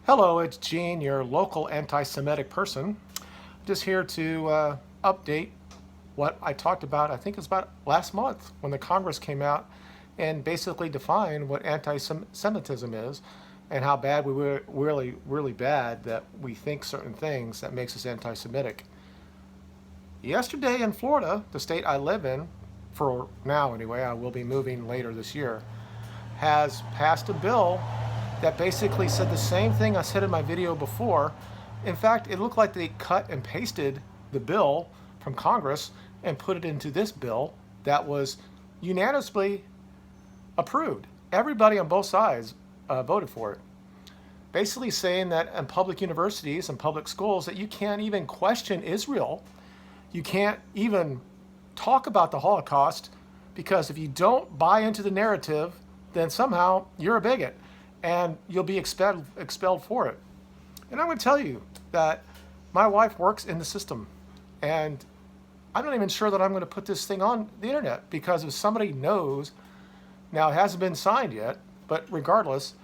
Hello, it's Gene, your local anti-Semitic person. Just here to update what I talked about, I think it was about last month when the Congress came out and basically defined what anti-Semitism is and how bad we were, really bad that we think certain things that makes us anti-Semitic. Yesterday in Florida, the state I live in, for now anyway, I will be moving later this year, has passed a bill that basically said the same thing I said in my video before. In fact, it looked like they cut and pasted the bill from Congress and put it into this bill that was unanimously approved. Everybody on both sides voted for it. Basically saying that in public universities and public schools that you can't even question Israel. You can't even talk about the Holocaust because if you don't buy into the narrative, then somehow you're a bigot and you'll be expelled for it. And I'm going to tell you that my wife works in the system, and I'm not even sure that I'm going to put this thing on the internet because if somebody knows, now it hasn't been signed yet, but regardless,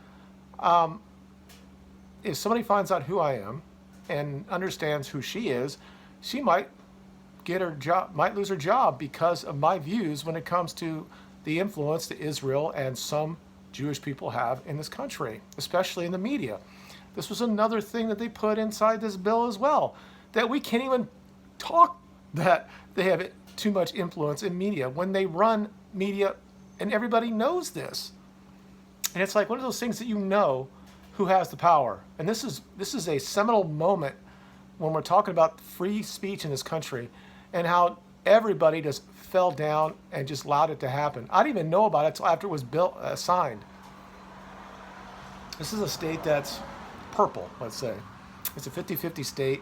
if somebody finds out who I am and understands who she is, she might might lose her job because of my views when it comes to the influence that Israel and some Jewish people have in this country, especially in the media. This was another thing that they put inside this bill as well, that we can't even talk that they have too much influence in media when they run media, and everybody knows this. And it's like one of those things that you know who has the power. And this is a seminal moment when we're talking about free speech in this country and how everybody just fell down and just allowed it to happen. I didn't even know about it until after it was signed. This is a state that's purple, let's say. It's a 50-50 state.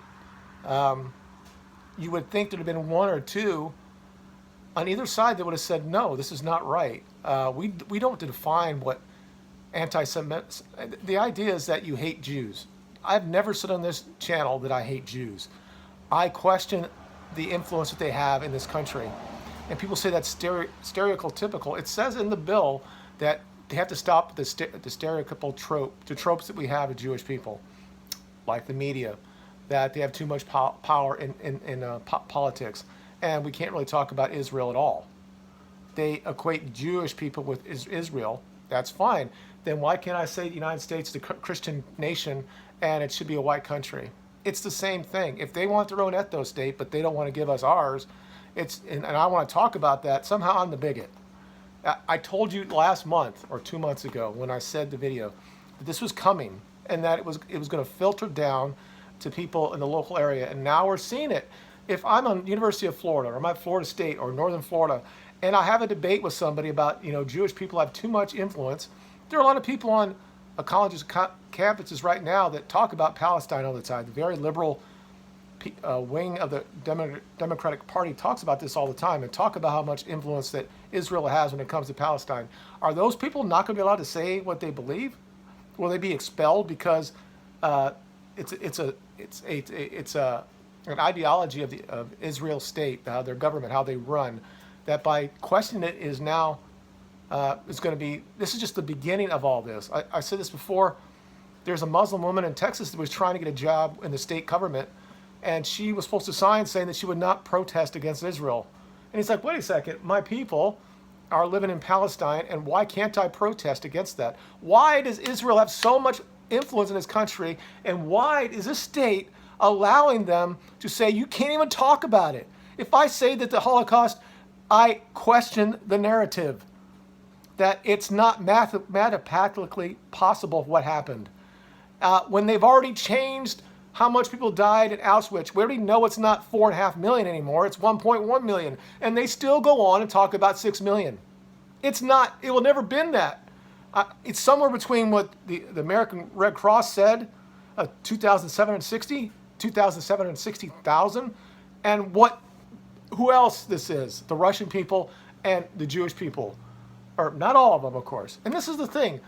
You would think there'd have been one or two on either side that would have said, no, this is not right. We don't define what anti-Semitism. The idea is that you hate Jews. I've never said on this channel that I hate Jews. I question the influence that they have in this country. And people say that's stereotypical. It says in the bill that they have to stop the stereotypical the tropes that we have of Jewish people, like the media, that they have too much power in politics. And we can't really talk about Israel at all. They equate Jewish people with Israel. That's fine. Then why can't I say the United States is a Christian nation and it should be a white country? It's the same thing. If they want their own ethno state, but they don't want to give us ours, and I want to talk about that, somehow I'm the bigot. I told you last month or 2 months ago when I said the video that this was coming and that it was going to filter down to people in the local area, and now we're seeing it. If I'm on University of Florida or I'm at Florida State or Northern Florida and I have a debate with somebody about, Jewish people have too much influence, there are a lot of people on colleges, campuses right now that talk about Palestine all the time. The very liberal wing of the Democratic Party talks about this all the time and talk about how much influence that Israel has when it comes to Palestine. Are those people not going to be allowed to say what they believe? Will they be expelled because it's an ideology of Israel state, their government, how they run, that by questioning it is now is going to be, this is just the beginning of all this. I said this before. There's a Muslim woman in Texas that was trying to get a job in the state government, and she was supposed to sign saying that she would not protest against Israel. And he's like, wait a second, my people are living in Palestine, and why can't I protest against that? Why does Israel have so much influence in this country, and why is this state allowing them to say you can't even talk about it? If I say that the Holocaust, I question the narrative, that it's not mathematically possible what happened. When they've already changed how much people died at Auschwitz, we already know it's not 4.5 million anymore, it's 1.1 million. And they still go on and talk about 6 million. It's not, it will never been that. It's somewhere between what the American Red Cross said, 2,760,000, and who else this is, the Russian people and the Jewish people. Or not all of them, of course. And this is the thing.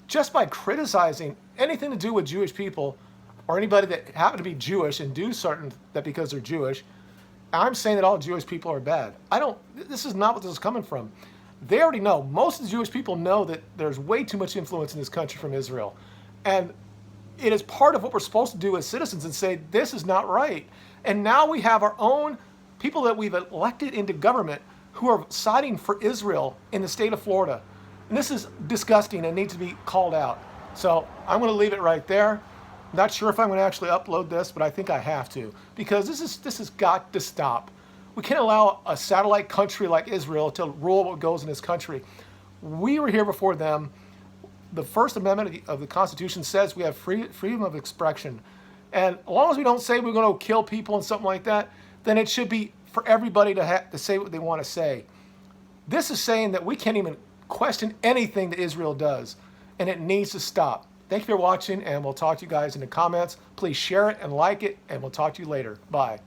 Just by criticizing anything to do with Jewish people or anybody that happen to be Jewish and do certain that because they're Jewish, I'm saying that all Jewish people are bad. This is not what this is coming from. They already know. Most of the Jewish people know that there's way too much influence in this country from Israel. And it is part of what we're supposed to do as citizens and say, this is not right. And now we have our own people that we've elected into government who are siding for Israel in the state of Florida. And this is disgusting and needs to be called out. So I'm going to leave it right there. Not sure if I'm going to actually upload this, but I think I have to, because this has got to stop. We can't allow a satellite country like Israel to rule what goes in this country. We were here before them. The First Amendment of the Constitution says we have freedom of expression. And as long as we don't say we're going to kill people and something like that, then it should be for everybody to say what they want to say. This is saying that we can't even question anything that Israel does, and it needs to stop. Thank you for watching, and we'll talk to you guys in the comments. Please share it and like it, and we'll talk to you later. Bye.